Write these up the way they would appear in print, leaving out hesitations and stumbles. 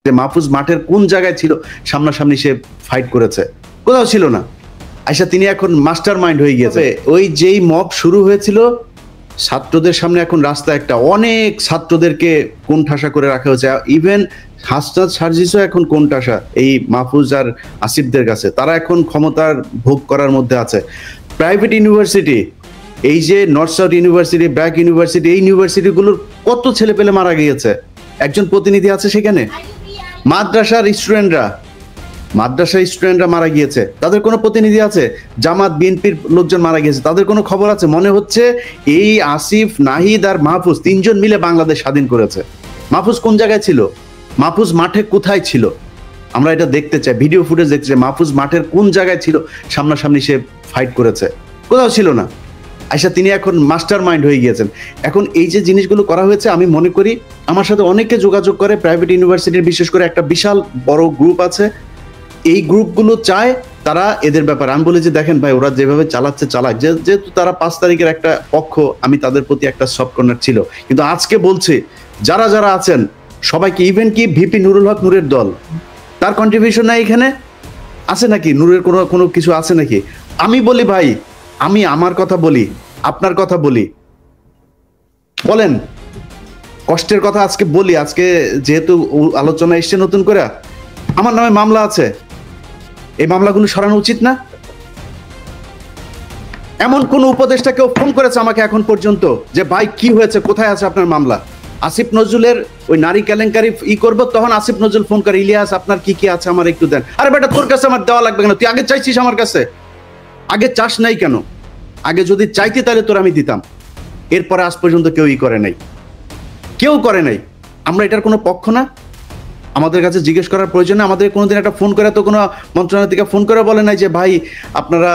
যে মাহফুজ মাঠের কোন জায়গায় ছিল, সামনাসামনি সে ফাইট করেছে, কোথাও ছিল না। আচ্ছা, তিনি এখন মাস্টার মাইন্ড হয়ে গিয়েছে। ওই যেই মব শুরু হয়েছিল ছাত্রদের সামনে, এখন রাস্তা একটা অনেক ছাত্রদেরকে কোণঠাসা করে রাখা হয়েছে। ইভেন হাসনাত সার্জিসও এখন কোণঠাসা এই মাহফুজ আর আসিফদের কাছে। তারা এখন ক্ষমতার ভোগ করার মধ্যে আছে। প্রাইভেট ইউনিভার্সিটি, এই যে north south university, BRAC university, এই ইউনিভার্সিটিগুলোর কত ছেলে পেলে মারা গিয়েছে, একজন প্রতিনিধি আছে সেখানে। মাদ্রাসার স্টুডেন্টরা মারা গিয়েছে, তাদের কোনো প্রতিনিধি আছে? জামাত বিএনপির লোকজন মারা গিয়েছে, তাদের কোনো খবর আছে? মনে হচ্ছে এই আসিফ, নাহিদ আর মাহফুজ তিনজন মিলে বাংলাদেশ স্বাধীন করেছে। মাহফুজ কোন জায়গায় ছিল? মাহফুজ মাঠে কোথায় ছিল? আমরা এটা দেখতে চাই, ভিডিও ফুটেজ দেখতে চাই। মাহফুজ মাঠের কোন জায়গায় ছিল, সামনাসামনি সে ফাইট করেছে, কোথাও ছিল না। আচ্ছা, তিনি এখন মাস্টার মাইন্ড হয়ে গিয়েছেন। এখন এই যে জিনিসগুলো করা হয়েছে, আমি মনে করি আমার সাথে অনেকে যোগাযোগ করে, প্রাইভেট ইউনিভার্সিটির বিশেষ করে একটা বিশাল বড় গ্রুপ আছে, এই গ্রুপগুলো চায় তারা এদের ব্যাপারে। আমি বলি যে দেখেন ভাই, ওরা যেভাবে চালাচ্ছে চালাক, যেহেতু তারা 5 তারিখের একটা পক্ষ, আমি তাদের প্রতি একটা সফট কর্নার ছিল। কিন্তু আজকে বলছি, যারা যারা আছেন সবাইকে, ইভেন কি ভিপি নুরুল হক নূরের দল, তার কন্ট্রিবিউশন নাই এখানে আছে নাকি? নূরের কোনো কিছু আছে নাকি? আমি বলি ভাই, আমি আমার কথা বলি, আপনার কথা বলি, বলেন কষ্টের কথা আজকে বলি। আজকে যেহেতু আলোচনা এসছে নতুন করে, আমার নামে মামলা আছে, এই মামলাগুলো সরানো উচিত না? এমন কোন উপদেষ্টা কেউ ফোন করেছে আমাকে এখন পর্যন্ত যে ভাই কি হয়েছে, কোথায় আছে আপনার মামলা? আসিফ নজরুলের ওই নারী কেলেঙ্কারি করবো, তখন আসিফ নজরুল ফোন করে, ইলিয়াস আপনার কি কি আছে আমার একটু দেন। আরে বেটা, তোর কাছে আমার দেওয়া লাগবে কেন? তুই আগে চাইছিস আমার কাছে? আগে চাস নাই কেন? আগে যদি চাইতি তাহলে তোর আমি দিতাম। এরপরে আজ পর্যন্ত কেউ করে নাই, কেউ করে নাই। আমরা এটার কোনো পক্ষ না, আমাদের কাছে জিজ্ঞেস করার প্রয়োজন নেই। আমাদের কোনোদিন একটা ফোন করে তো কোনো মন্ত্রণালয় থেকে ফোন করে বলে নাই যে ভাই আপনারা,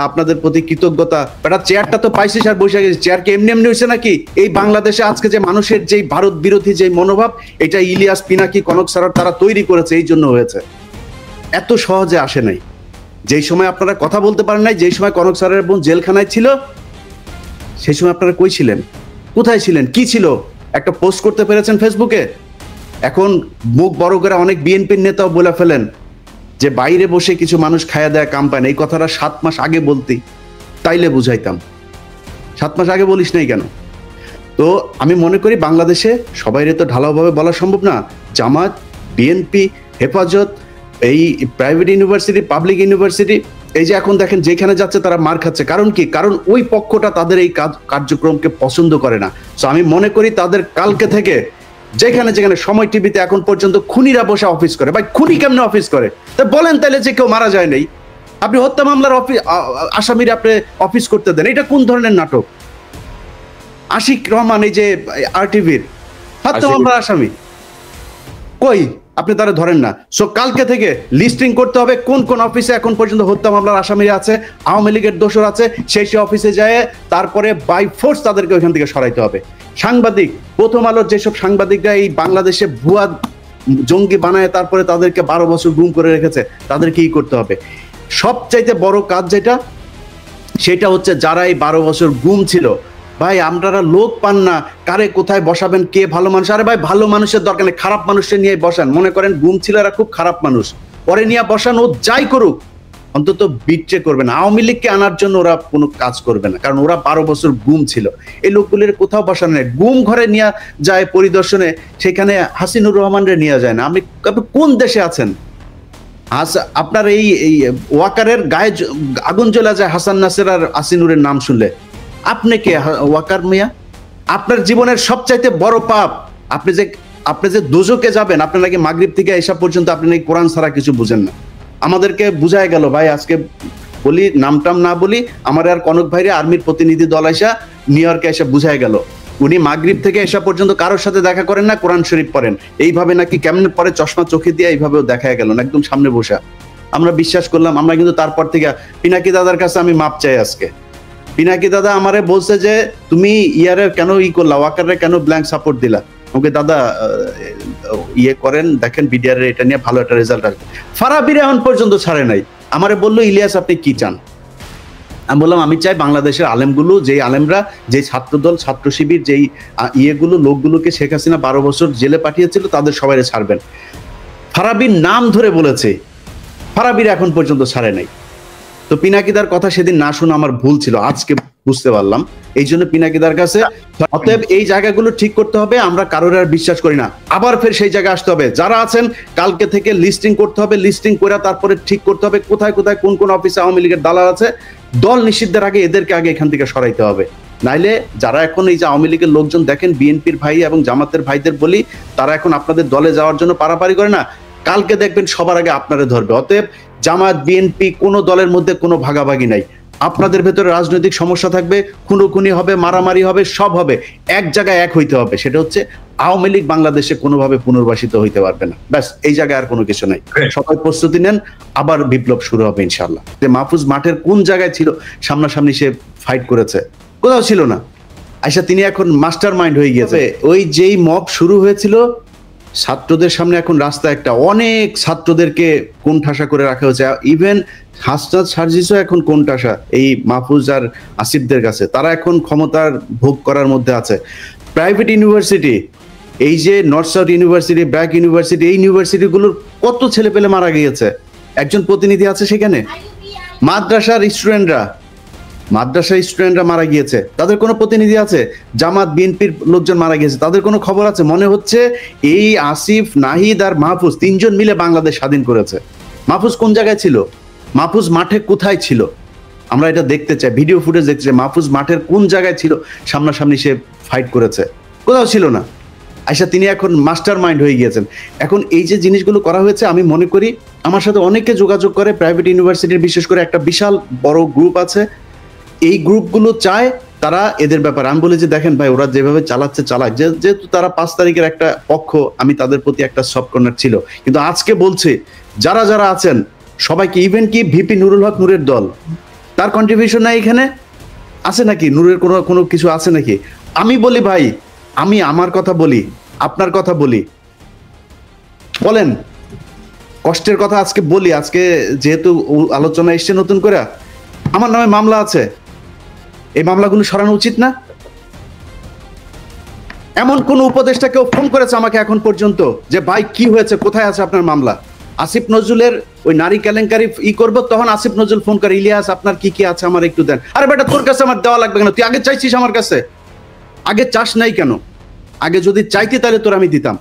আপনাদের প্রতি কৃতজ্ঞতা, বেটা চেয়ারটা তো পাইছিস আর বসে গেছিস। চেয়ার কি এমনি এমনি হয়েছে নাকি? এই বাংলাদেশে আজকে যে মানুষের যেই ভারত বিরোধী যে মনোভাব, এটা ইলিয়াস, পিনাকি, কনক স্যার তারা তৈরি করেছে, এই জন্য হয়েছে। এত সহজে আসে নাই। যেই সময় আপনারা কথা বলতে পারেন নাই, যেই সময় কনক স্যারের বোন জেলখানায় ছিল, সেই সময় আপনারা কই ছিলেন, কোথায় ছিলেন, কি ছিল? একটা পোস্ট করতে পেরেছেন ফেসবুকে? এখন মুখ বড় করে অনেক বিএনপির নেতাও বলে ফেলেন যে বাইরে বসে কিছু মানুষ খায়া দেয় কাম পায় না। এই কথাটা 7 মাস আগে বলতি, তাইলে বুঝাইতাম। 7 মাস আগে বলিস নাই কেন? তো আমি মনে করি বাংলাদেশে সবাইরে তো ঢালাওভাবে বলা সম্ভব না। জামাত, বিএনপি, হেফাজত, এই প্রাইভেট ইউনিভার্সিটি, পাবলিক ইউনিভার্সিটি, এই যে এখন দেখেন যেখানে যাচ্ছে তারা মার খাচ্ছে। কারণ কি? কারণ ওই পক্ষটা তাদের এই কার্যক্রমকে পছন্দ করে না। তো আমি মনে করি তাদের কালকে থেকে যেখানে যেখানে, সময় টিভিতে এখন পর্যন্ত খুনিরা বসে অফিস করে। ভাই খুনি কেমনে অফিস করে? তা বলেন তাহলে, যে কেউ মারা যায় নাই, আপনি হত্যা মামলার আসামিরা আপনি অফিস করতে দেন, এটা কোন ধরনের নাটক? আশিক রহমান, এই যে আরটিভির হত্যা মামলার আসামি, কই আপনি তারা ধরেন না? সো কালকে থেকে লিস্টিং করতে হবে কোন কোন অফিসে এখন পর্যন্ত হত্যা মামলার আসামিরা আছে, আওয়ামী লীগের দোষর আছে, সেই অফিসে যায় তারপরে বাই ফোর্স তাদেরকে ওইখান থেকে সরাইতে হবে। সাংবাদিক, প্রথম আলোর যেসব সাংবাদিকরা এই বাংলাদেশে ভুয়া জঙ্গি বানায় তারপরে তাদেরকে 12 বছর গুম করে রেখেছে, তাদেরকে কি করতে হবে? সবচাইতে বড় কাজ যেটা, সেটা হচ্ছে যারা এই 12 বছর গুম ছিল, ভাই আপনারা লোক পান না, কারে কোথায় বসাবেন, কে ভালো মানুষ? আরে ভাই ভালো মানুষের দরকার নেই, খারাপ মানুষের নিয়ে বসান। মনে করেন গুম ছিল এরা খুব খারাপ মানুষ, পরে নিয়ে বসান, ও যাই করুক অন্তত বিট্রে করবে না। আওয়ামী লীগকে আনার জন্য ওরা কোনো কাজ করবে না, কারণ ওরা 12 বছর গুম ছিল। এই লোকগুলির কোথাও বসানো নেই। গুম ঘরে নিয়ে যায় পরিদর্শনে, সেখানে হাসিনুর রহমানরে নিয়ে যায় না। আপনি কোন দেশে আছেন? আপনার এই ওয়াকারের গায়ে আগুন জ্বলা যায় হাসান নাসের আর আসিনুরের নাম শুনলে। আপনি কে ওয়াকার মিয়া? আপনার জীবনের সবচাইতে বড় পাপ, আপনি যে দোজকে যাবেন, আপনি নাকি মাগরিব থেকে এসা পর্যন্ত আপনি নাকি কোরআন ছাড়া কিছু বুঝেন না। আমাদেরকে বুঝায় গেল ভাই, আজকে বলি নামটাম না বলি, আমার আর কনক ভাইরে আর্মির প্রতিনিধি দল আইসা নিউ ইয়র্কে এসে বুঝায় গেল, উনি মাগরিব থেকে এসা পর্যন্ত কারোর সাথে দেখা করেন না, কোরআন শরীফ পড়েন। এইভাবে নাকি কেমনে পরে চশমা চোখে দিয়ে এইভাবেও দেখা গেল না, একদম সামনে বসা। আমরা বিশ্বাস করলাম। আমরা কিন্তু তারপর থেকে পিনাকি দাদার কাছে আমি মাপ চাই আজকে। পিনাকি দাদা আমারে বলছে যে তুমি ইয়ারে কেন করলা, ওয়াকারে কেন ব্ল্যাঙ্ক সাপোর্ট দিলা? ওকে দাদা করেন, দেখেন বিডিআর এটা নিয়ে ভালো একটা রেজাল্ট আসবে। ফারাবির এখন পর্যন্ত ছাড়ে নাই। আমারে বললো ইলিয়াস আপনি কি চান? আমি বললাম আমি চাই বাংলাদেশের আলেমগুলো, যেই আলেমরা, যেই ছাত্রদল, ছাত্র শিবির, যেই লোকগুলোকে শেখ হাসিনা 12 বছর জেলে পাঠিয়েছিল, তাদের সবাই ছাড়বেন। ফারাবির নাম ধরে বলেছে, ফারাবির এখন পর্যন্ত ছাড়ে নাই। তো পিনাকিদার কথা সেদিন না শুনে আমার ভুল ছিল, আজকে বুঝতে পারলাম। এই জন্য পিনাকিদার কাছে, অতএব এই জায়গাগুলো ঠিক করতে হবে। আমরা কারোর আর বিশ্বাস করি না, আবার ফের সেই জায়গায় আসতে হবে। যারা আছেন কালকে থেকে লিস্টিং করতে হবে, লিস্টিং করে তারপরে ঠিক করতে হবে কোথায় কোথায় কোন কোন অফিসে আওয়ামী লীগের দালাল আছে। দল নিষিদ্ধের আগে এদেরকে আগে এখান থেকে সরাইতে হবে। নাইলে যারা এখন এই যে আওয়ামী লীগের লোকজন দেখেন, বিএনপির ভাই এবং জামাতের ভাইদের বলি, তারা এখন আপনাদের দলে যাওয়ার জন্য পারাপারি করে না, কালকে দেখবেন সবার আগে আপনারা ধরবে। অতএব জামাত বিএনপি কোনো দলের মধ্যে কোনো ভাগাভাগি নাই। আপনাদের ভেতরে রাজনৈতিক সমস্যা থাকবে, খুনোখুনি হবে, মারামারি হবে, সব হবে, এক জায়গায় এক হইতে হবে। সেটা হচ্ছে আওয়ামী লীগ বাংলাদেশে কোনোভাবে পুনর্বাসিত হইতে পারবে না। ব্যাস, এই জায়গায় আর কোনো কিছু নাই। সবাই প্রস্তুতি নেন, আবার বিপ্লব শুরু হবে ইনশাল্লাহ। যে মাহফুজ মাঠের কোন জায়গায় ছিল, সামনাসামনি সে ফাইট করেছে, কোথাও ছিল না। আচ্ছা, তিনি এখন মাস্টার মাইন্ড হয়ে গিয়েছে। ওই যেই মব শুরু হয়েছিল ছাত্রদের সামনে, এখন রাস্তা একটা, অনেক ছাত্রদেরকে কোণঠাসা করে রাখা হয়েছে। ইভেন হাসনাত সার্জিসও এখন কোণঠাসা এই মাহফুজ আর আসিফদের কাছে। তারা এখন ক্ষমতার ভোগ করার মধ্যে আছে। প্রাইভেট ইউনিভার্সিটি, এই যে north south university, BRAC university, এই ইউনিভার্সিটিগুলোর কত ছেলে পেলে মারা গিয়েছে। একজন প্রতিনিধি আছে সেখানে। মাদ্রাসার স্টুডেন্টরা মারা গিয়েছে, তাদের কোনো প্রতিনিধি আছে? জামাত বিএনপির লোকজন মারা গিয়েছে, তাদের কোনো খবর আছে? মনে হচ্ছে এই আসিফ, নাহিদ আর মাহফুজ তিনজন মিলে বাংলাদেশ স্বাধীন করেছে। মাহফুজ কোন জায়গায় ছিল? মাহফুজ মাঠে কোথায় ছিল? আমরা এটা দেখতে চাই, ভিডিও ফুটেজ দেখতে চাই। মাহফুজ মাঠের কোন জায়গায় ছিল? সামনাসামনি সে ফাইট করেছে, কোথাও ছিল না। আচ্ছা, তিনি এখন মাস্টার মাইন্ড হয়ে গিয়েছেন। এখন এই যে জিনিসগুলো করা হয়েছে, আমি মনে করি আমার সাথে অনেকে যোগাযোগ করে, প্রাইভেট ইউনিভার্সিটির বিশেষ করে একটা বিশাল বড় গ্রুপ আছে, এই গ্রুপগুলো চায় তারা এদের ব্যাপারে। আমি বলি যে দেখেন ভাই, ওরা যেভাবে চালাচ্ছে চালাক, যেহেতু তারা 5 তারিখের একটা পক্ষ, আমি তাদের প্রতি একটা সফট কর্নার ছিল। কিন্তু আজকে বলছে যারা যারা আছেন সবাইকে, ইভেন কি ভিপি নুরুল হক নূরের দল, তার কন্ট্রিবিউশন নাই এখানে আছে নাকি? নূরের কোনো কিছু আছে নাকি? আমি বলি ভাই, আমি আমার কথা বলি, আপনার কথা বলি, বলেন কষ্টের কথা আজকে বলি। আজকে যেহেতু আলোচনা এসছে নতুন করে, আমার নামে মামলা আছে, এই মামলাগুলো সরানো উচিত না? এমন কোন উপদেষ্টা কেউ ফোন করেছে আমাকে এখন পর্যন্ত যে ভাই কি হয়েছে, কোথায় আছে আপনার মামলা? আসিফ নজরুলের ওই নারী কেলেঙ্কারি করবো, তখন আসিফ নজরুল ফোন করে, ইলিয়াস আপনার কি কি আছে আমার একটু দেন। আরে বেটা, তোর কাছে আমার দেওয়া লাগবে কেন? তুই আগে চাইছিস আমার কাছে? আগে চাস নাই কেন? আগে যদি চাইতি তাহলে তোর আমি দিতাম।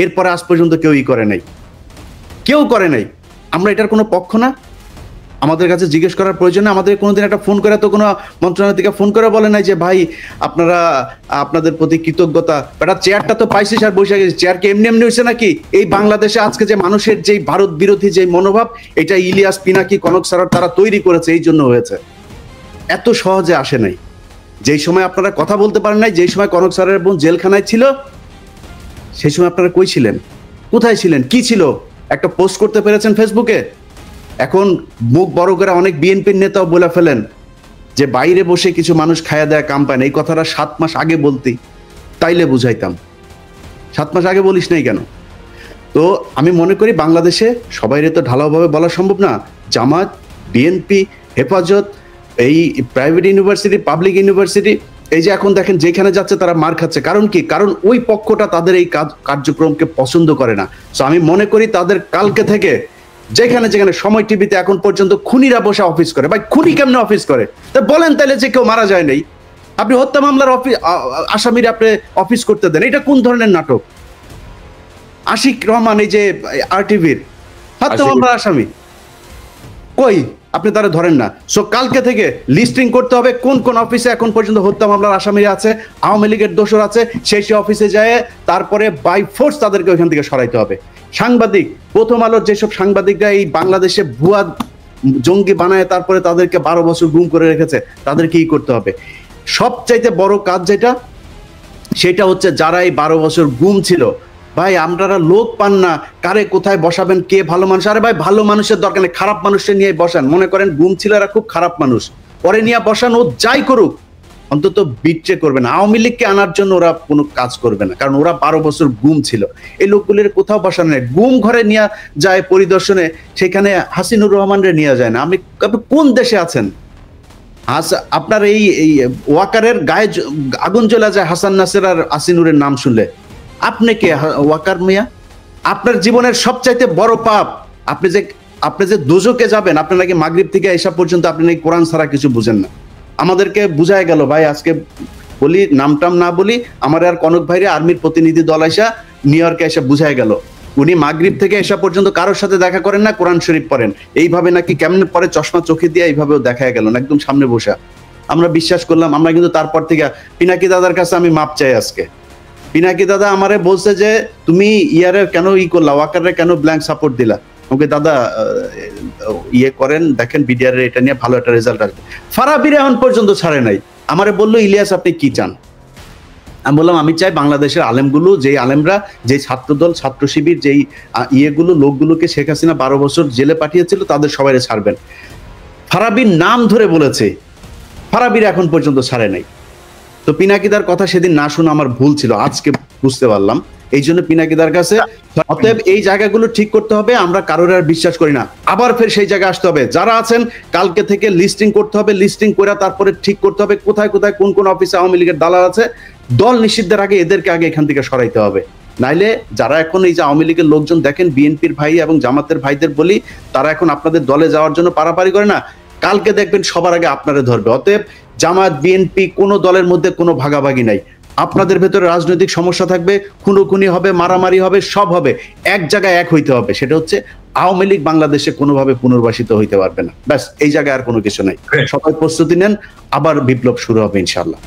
এরপরে আজ পর্যন্ত কেউই করে নাই, কেউ করে নাই। আমরা এটার কোনো পক্ষ না, আমাদের কাছে জিজ্ঞেস করার প্রয়োজন নেই। আমাদের কোনোদিন একটা ফোন করে তো কোনো মন্ত্রণালয় থেকে ফোন করে বলে নাই যে ভাই আপনারা, আপনাদের প্রতি কৃতজ্ঞতা, বেটা চেয়ারটা তো পাইছিস আর বসে গেছিস। চেয়ার কি এমনি এমনি হয়েছে নাকি? এই বাংলাদেশে আজকে যে মানুষের যেই ভারত বিরোধী যে মনোভাব, এটা ইলিয়াস, পিনাকি, কনক স্যার তারা তৈরি করেছে, এই জন্য হয়েছে। এত সহজে আসে নাই। যেই সময় আপনারা কথা বলতে পারেন নাই, যেই সময় কনক স্যারের বোন জেলখানায় ছিল, সেই সময় আপনারা কই ছিলেন? কোথায় ছিলেন? কি ছিল? একটা পোস্ট করতে পেরেছেন ফেসবুকে? এখন মুখ বড় করে অনেক বিএনপির নেতাও বলে ফেলেন যে বাইরে বসে কিছু মানুষ খায়া দেয়া কাম পায় না। এই কথাটা 7 মাস আগে বলতি, তাইলে বুঝাইতাম। 7 মাস আগে বলিস নাই কেন? তো আমি মনে করি বাংলাদেশে সবাইরে তো ঢালাওভাবে বলা সম্ভব না। জামাত, বিএনপি, হেফাজত, এই প্রাইভেট ইউনিভার্সিটি, পাবলিক ইউনিভার্সিটি, এই যে এখন দেখেন যেখানে যাচ্ছে তারা মার খাচ্ছে। কারণ কি? কারণ ওই পক্ষটা তাদের এই কার্যক্রমকে পছন্দ করে না। তো আমি মনে করি তাদের কালকে থেকে যেখানে যেখানে, সময় টিভিতে এখন পর্যন্ত খুনিরা বসে অফিস করে। ভাই খুনি কেমনে অফিস করে? তা বলেন তাহলে যে কেউ মারা যায় নাই, আপনি হত্যা মামলার আসামিরা আপনি অফিস করতে দেন, এটা কোন ধরনের নাটক? আশিক রহমান, এই যে আরটিভির হত্যা মামলার আসামি, কই আপনি তারা ধরেন না? সো কালকে থেকে লিস্টিং করতে হবে কোন কোন অফিসে এখন পর্যন্ত হত্যা মামলার আসামিরা আছে, আওয়ামী লীগের দোষর আছে, সেই অফিসে যায় তারপরে বাই ফোর্স তাদেরকে ওইখান থেকে সরাইতে হবে। সাংবাদিক, প্রথম আলোর যেসব সাংবাদিকরা এই বাংলাদেশে ভুয়া জঙ্গি বানায় তারপরে তাদেরকে 12 বছর গুম করে রেখেছে, তাদেরকে কি করতে হবে? সবচাইতে বড় কাজ যেটা, সেটা হচ্ছে যারা এই 12 বছর গুম ছিল, ভাই আপনারা লোক পান না, কারে কোথায় বসাবেন, কে ভালো মানুষ? আরে ভাই ভালো মানুষের দরকার নেই, খারাপ মানুষের নিয়ে বসান। মনে করেন গুম ছিল, এরা খুব খারাপ মানুষ, পরে নিয়ে বসান, ও যাই করুক অন্তত বিট্রে করবে না। আওয়ামী লীগকে আনার জন্য ওরা কোনো কাজ করবে না, কারণ ওরা 12 বছর গুম ছিল। এই লোকগুলির কোথাও বসানো নেই। গুম ঘরে নিয়ে যায় পরিদর্শনে, সেখানে হাসিনুর রহমানরে নিয়ে যায় না। আপনি কোন দেশে আছেন? আপনার এই ওয়াকারের গায়ে আগুন জ্বলা যায় হাসান নাসের আর আসিনুরের নাম শুনলে। আপনি কে ওয়াকার মিয়া? আপনার জীবনের সবচাইতে বড় পাপ, আপনি যে দোজকে যাবেন, আপনি নাকি মাগরিব থেকে এসা পর্যন্ত আপনি নাকি কোরআন ছাড়া কিছু বুঝেন না। আমাদেরকে বুঝায় গেল ভাই, আজকে বলি নামটাম না বলি, আমার আর কনক ভাইরে আর্মির প্রতিনিধি দল আসা নিউ ইয়র্কে এসে বুঝায় গেল উনি মাগরিব থেকে এসা পর্যন্ত কারোর সাথে দেখা করেন না, কোরআন শরীফ পড়েন। এইভাবে নাকি কেমন পরে চশমা চোখে দিয়ে এইভাবেও দেখা গেল না, একদম সামনে বসা। আমরা বিশ্বাস করলাম। আমরা কিন্তু তারপর থেকে পিনাকি দাদার কাছে আমি মাপ চাই আজকে। পিনাকি দাদা আমারে বলছে যে তুমি ইয়ারে কেন করলা, ওয়াকারে কেন ব্ল্যাঙ্ক সাপোর্ট দিলা। ওকে দাদা ইয়ে করেন, দেখেন বিডিআর এটা নিয়ে ভালো একটা রেজাল্ট আসবে। ফারাবির এখন পর্যন্ত ছাড়ে নাই। আমারে বললো ইলিয়াস আপনি কি চান? আমি বললাম আমি চাই বাংলাদেশের আলেমগুলো, যেই আলেমরা, যেই ছাত্রদল, ছাত্র শিবির, যেই লোকগুলোকে শেখ হাসিনা 12 বছর জেলে পাঠিয়েছিল তাদের সবাইরে ছাড়বেন। ফারাবির নাম ধরে বলেছে, ফারাবির এখন পর্যন্ত ছাড়ে নাই। তো পিনাকিদার কথা সেদিন না শুনে আমার ভুল ছিল, আজকে বুঝতে পারলাম। এই জন্য পিনাকিদার কাছে, অতএব এই জায়গাগুলো ঠিক করতে হবে। আমরা কারোর আর বিশ্বাস করি না, আবার ফের সেই জায়গায় আসতে হবে। যারা আছেন কালকে থেকে লিস্টিং করতে হবে, লিস্টিং করে তারপরে ঠিক করতে হবে কোথায় কোথায় কোন কোন অফিসে আওয়ামী লীগের দালাল আছে। দল নিষিদ্ধের আগে এদেরকে আগে এখান থেকে সরাইতে হবে। নাইলে যারা এখন এই যে আওয়ামী লীগের লোকজন দেখেন, বিএনপির ভাই এবং জামাতের ভাইদের বলি, তারা এখন আপনাদের দলে যাওয়ার জন্য পারাপারি করে না, কালকে দেখবেন সবার আগে আপনারা ধরবে। অতএব জামাত, বিএনপি কোন দলের মধ্যে কোনো ভাগাভাগি নাই। আপনাদের ভেতরে রাজনৈতিক সমস্যা থাকবে, খুনোখুনি হবে, মারামারি হবে, সব হবে, এক জায়গায় এক হইতে হবে। সেটা হচ্ছে আওয়ামী লীগ বাংলাদেশে কোনোভাবে পুনর্বাসিত হইতে পারবে না। ব্যাস, এই জায়গায় আর কোনো কিছু নাই। সবাই প্রস্তুতি নেন, আবার বিপ্লব শুরু হবে ইনশাআল্লাহ।